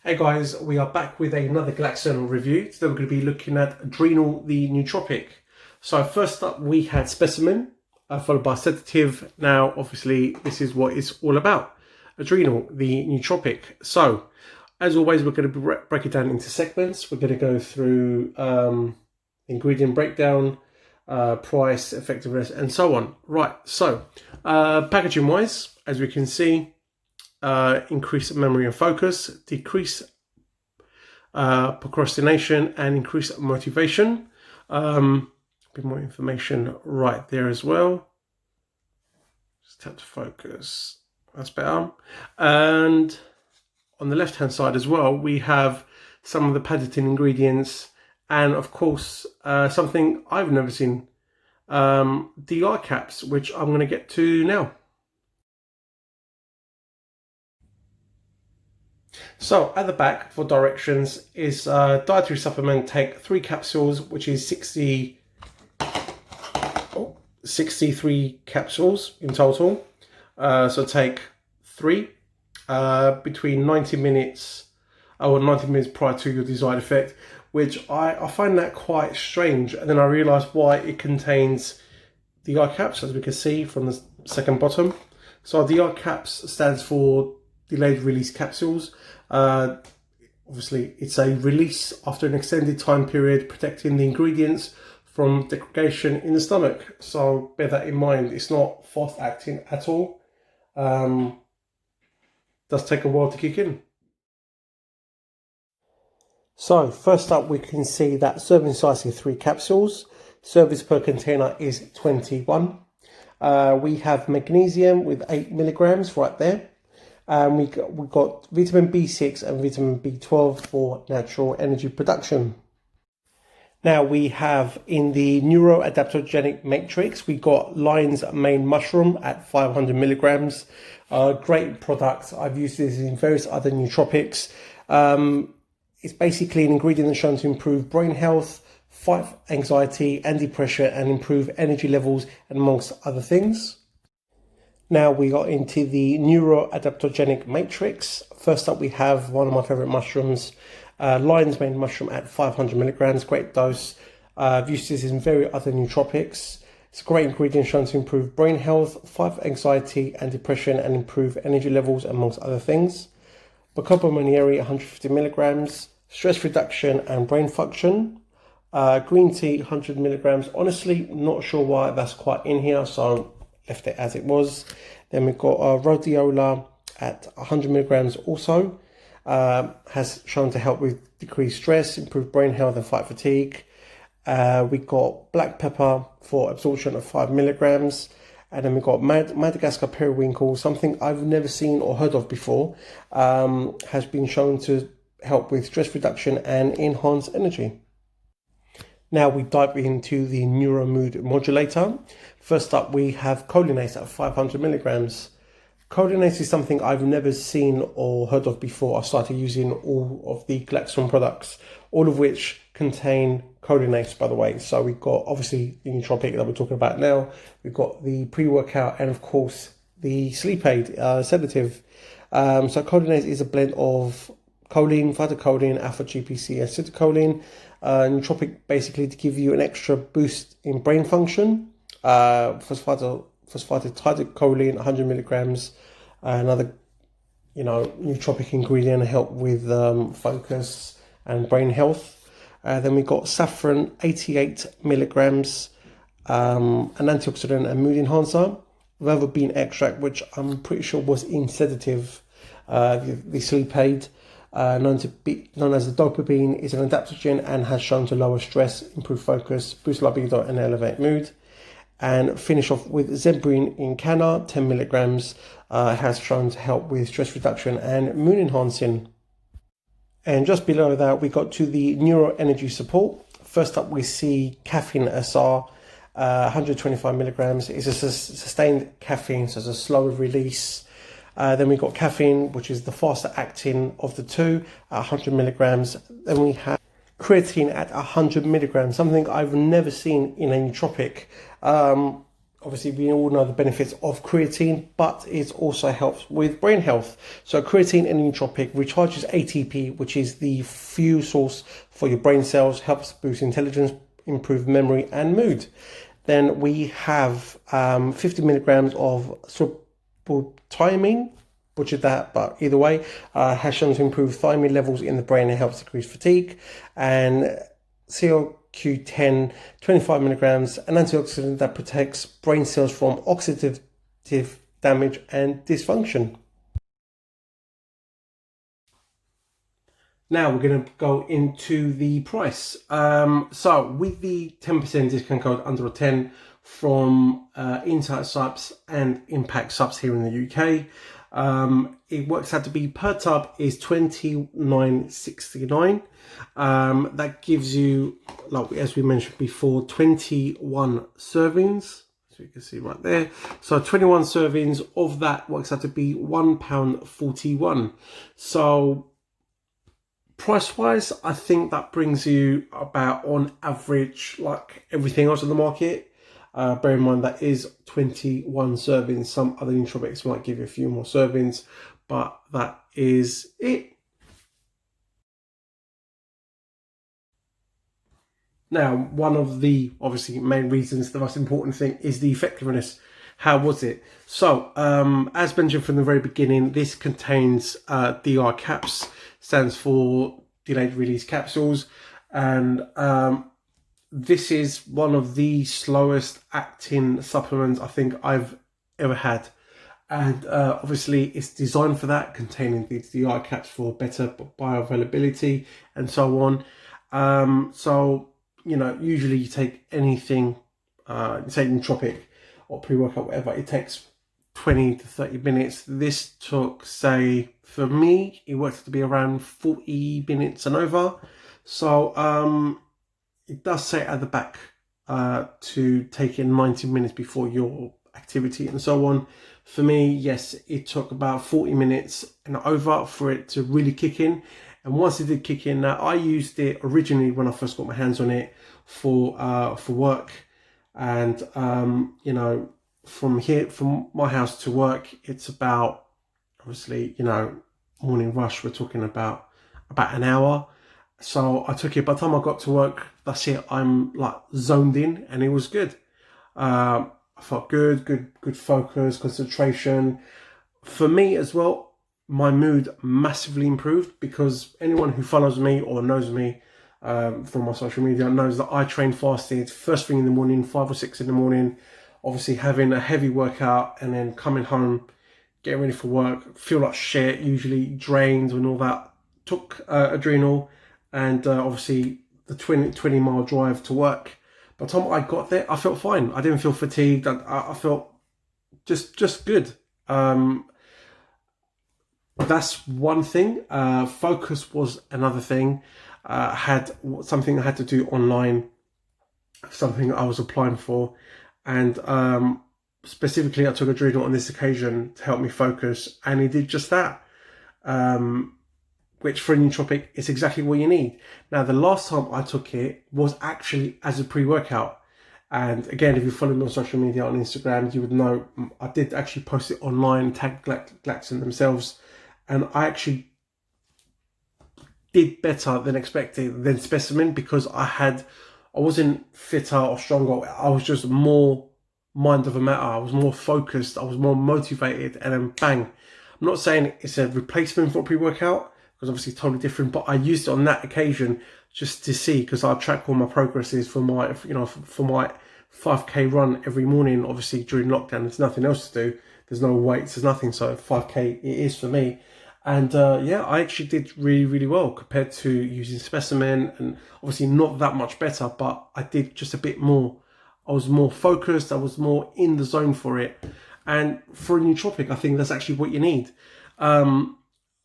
Hey guys, we are back with another Glaxon review. Today we're going to be looking at Adrinall, the nootropic. So first up we had Specimen, followed by Sedative. Now obviously this is what it's all about. Adrinall, the nootropic. So as always we're going to break it down into segments. We're going to go through ingredient breakdown, price, effectiveness and so on. Right, so packaging wise, as we can see, increase memory and focus, decrease procrastination and increase motivation. A bit more information right there as well. Just tap to focus, that's better. And on the left hand side as well we have some of the patented ingredients, and of course something I've never seen, DR caps, which I'm going to get to now. So at the back for directions is dietary supplement. Take 3 capsules, which is 63 capsules in total. So take 3 between 90 minutes or 90 minutes prior to your desired effect, which I find that quite strange. And then I realised why it contains DR caps, as we can see from the second bottom. So DR caps stands for delayed release capsules. Obviously it's a release after an extended time period, protecting the ingredients from degradation in the stomach. So bear that in mind. It's not fast acting at all. Does take a while to kick in. So first up we can see that serving size is 3 capsules. Service per container is 21. We have magnesium with 8 milligrams right there. And we got vitamin B6 and vitamin B12 for natural energy production. Now we have in the neuroadaptogenic matrix, we got Lion's Mane mushroom at 500 milligrams. Great product. I've used this in various other nootropics. It's basically an ingredient that's shown to improve brain health, fight anxiety and depression, and improve energy levels, and amongst other things. Now we got into the neuroadaptogenic matrix. First up we have one of my favorite mushrooms, Lion's Mane mushroom at 500 milligrams, great dose. I've used this in very other nootropics. It's a great ingredient shown to improve brain health, fight anxiety and depression, and improve energy levels, amongst other things. Bacopa Monieri 150 milligrams, stress reduction and brain function. Green tea 100 milligrams. Honestly, not sure why that's quite in here, so left it as it was. Then we've got rhodiola at 100 milligrams also. Has shown to help with decreased stress, improve brain health and fight fatigue. We got black pepper for absorption of 5 milligrams. And then we've got Madagascar periwinkle, something I've never seen or heard of before. Has been shown to help with stress reduction and enhance energy. Now we dive into the neuromood modulator. First up we have cholinase at 500 milligrams. Cholinase is something I've never seen or heard of before. I started using all of the Glaxon products, all of which contain cholinase, by the way. So we've got obviously the nootropic that we're talking about now. We've got the pre-workout and of course the sleep aid, sedative. So cholinase is a blend of choline, phytocholine, alpha GPC and acetylcholine. Nootropic basically to give you an extra boost in brain function. Phosphatidylcholine 100 milligrams, another nootropic ingredient to help with focus and brain health. Then we got saffron 88 milligrams, an antioxidant and mood enhancer. Velvet bean extract, which I'm pretty sure was in sedative, the sleep aid. Known as the dopamine, is an adaptogen and has shown to lower stress, improve focus, boost libido and elevate mood. And finish off with zebrine in canna, 10 milligrams, has shown to help with stress reduction and mood enhancing. And just below that we got to the neuro energy support. First up we see caffeine SR, 125 milligrams. It's a sustained caffeine, so it's a slower release. Then we got caffeine, which is the faster acting of the two, at 100 milligrams. Then we have creatine at 100 milligrams, something I've never seen in a nootropic. obviously we all know the benefits of creatine, but it also helps with brain health. So creatine and nootropic recharges ATP, which is the fuel source for your brain cells, helps boost intelligence, improve memory and mood. Then we have 50 milligrams of sibutramine, butchered that, but either way, has shown to improve thiamine levels in the brain and helps decrease fatigue. And CoQ10, 25 milligrams, an antioxidant that protects brain cells from oxidative damage and dysfunction. Now we're going to go into the price. So with the 10% discount code under 10 from Insight Subs and Impact Subs here in the UK, it works out to be per tub is $29.69. That gives you, like as we mentioned before, 21 servings. So you can see right there. So 21 servings of that works out to be £1.41. So price wise, I think that brings you about on average like everything else on the market. Bear in mind that is 21 servings. Some other nootropics might give you a few more servings, but that is it. Now, one of the obviously main reasons, the most important thing is the effectiveness. How was it? So, as mentioned from the very beginning, this contains DR caps, stands for delayed release capsules, and this is one of the slowest acting supplements I think I've ever had. And obviously it's designed for that, containing these DR caps for better bioavailability and so on. So, you know, usually you take anything, say Nootropic or pre-workout, whatever, it takes 20 to 30 minutes. This took, say, for me, it worked to be around 40 minutes and over. So, it does say at the back to take in 90 minutes before your activity and so on. For me, yes, it took about 40 minutes and over for it to really kick in. And once it did kick in, I used it originally when I first got my hands on it for work. And, you know, from my house to work, it's about, obviously, you know, morning rush, we're talking about an hour. So I took it. By the time I got to work, that's it. I'm like zoned in, and it was good. I felt good focus, concentration. For me as well, my mood massively improved, because anyone who follows me or knows me from my social media knows that I train fasted first thing in the morning, 5 or 6 in the morning. Obviously having a heavy workout and then coming home, getting ready for work, feel like shit, usually drained and all that. Took Adrinall. And obviously the 20 mile drive to work. By the time I got there, I felt fine. I didn't feel fatigued. I felt just good. That's one thing. Focus was another thing. Had something I had to do online, something I was applying for. And specifically, I took Adrinall on this occasion to help me focus. And it did just that. Which for a nootropic is exactly what you need. Now, the last time I took it was actually as a pre-workout. And again, if you follow me on social media, on Instagram, you would know I did actually post it online, tag Glaxon themselves. And I actually did better than expected than Specimen, because I wasn't fitter or stronger. I was just more mind over matter. I was more focused. I was more motivated, and then bang. I'm not saying it's a replacement for a pre-workout, because obviously it's totally different, but I used it on that occasion just to see, because I track all my progresses for my, you know, for my 5k run every morning. Obviously during lockdown, there's nothing else to do. There's no weights, there's nothing. So 5k it is for me. And yeah, I actually did really well compared to using Specimen, and obviously not that much better, but I did just a bit more. I was more focused. I was more in the zone for it. And for a nootropic, I think that's actually what you need.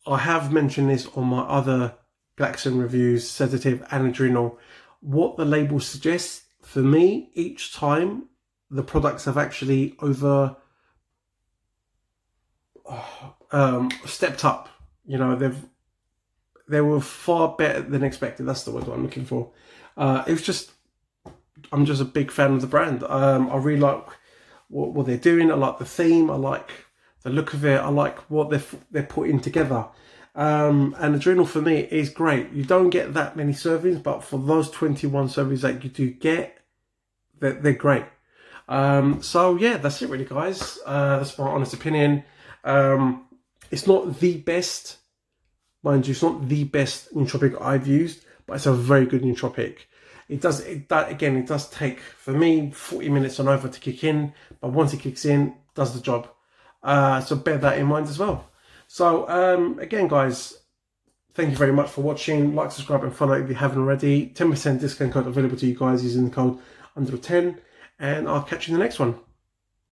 I have mentioned this on my other Glaxon reviews, sedative and Adrinall. What the label suggests, for me, each time the products have actually stepped up. You know, they were far better than expected. That's the word I'm looking for. It was just, I'm just a big fan of the brand. I really like what they're doing. I like the theme. I like the look of it. I like what they're putting together. And Adrinall for me is great. You don't get that many servings, but for those 21 servings that you do get, they're great. So yeah, that's it really, guys. That's my honest opinion. It's not the best, mind you, it's not the best nootropic I've used, but it's a very good nootropic. It does take, for me, 40 minutes and over to kick in, but once it kicks in, it does the job. So bear that in mind as well. So again, guys, thank you very much for watching. Like, subscribe and follow if you haven't already. 10% discount code available to you guys using the code under 10, and I'll catch you in the next one.